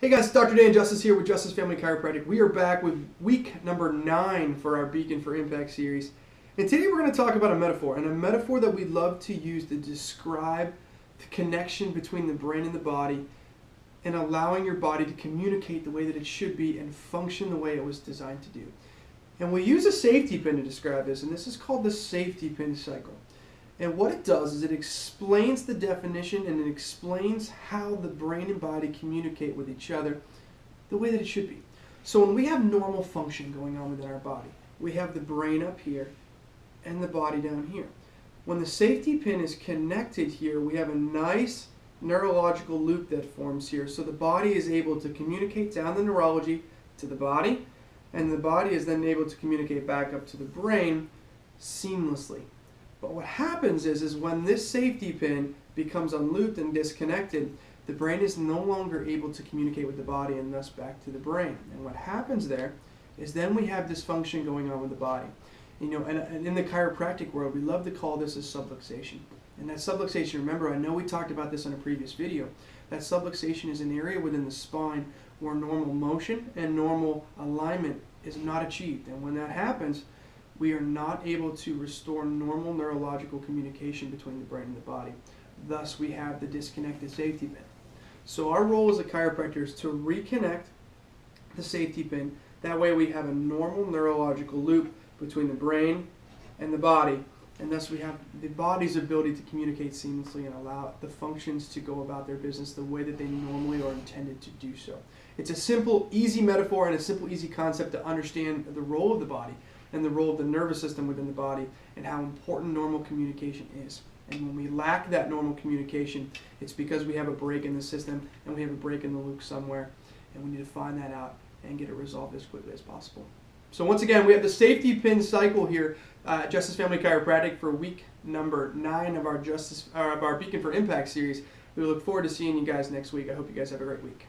Hey guys, Dr. Dan Justice here with Justice Family Chiropractic. We are back with week number 9 for our Beacon for Impact series. And today we're going to talk about a metaphor, and a metaphor that we love to use to describe the connection between the brain and the body and allowing your body to communicate the way that it should be and function the way it was designed to do. And we use a safety pin to describe this, and this is called the safety pin cycle. And what it does is it explains the definition and it explains how the brain and body communicate with each other the way that it should be. So when we have normal function going on within our body, we have the brain up here and the body down here. When the safety pin is connected here, we have a nice neurological loop that forms here. So the body is able to communicate down the neurology to the body, and the body is then able to communicate back up to the brain seamlessly. But what happens is when this safety pin becomes unlooped and disconnected, the brain is no longer able to communicate with the body and thus back to the brain. And what happens there is then we have dysfunction going on with the body. You know, and in the chiropractic world, we love to call this a subluxation. And that subluxation, remember, I know we talked about this in a previous video, that subluxation is an area within the spine where normal motion and normal alignment is not achieved. And when that happens, we are not able to restore normal neurological communication between the brain and the body. Thus, we have the disconnected safety pin. So our role as a chiropractor is to reconnect the safety pin. That way we have a normal neurological loop between the brain and the body, and thus we have the body's ability to communicate seamlessly and allow the functions to go about their business the way that they normally are intended to do so. It's a simple, easy metaphor and a simple, easy concept to understand the role of the body and the role of the nervous system within the body and how important normal communication is. And when we lack that normal communication, it's because we have a break in the system and we have a break in the loop somewhere, and we need to find that out and get it resolved as quickly as possible. So once again, we have the safety pin cycle here, Justice Family Chiropractic, for week number 9 of our Beacon for Impact series. We look forward to seeing you guys next week. I hope you guys have a great week.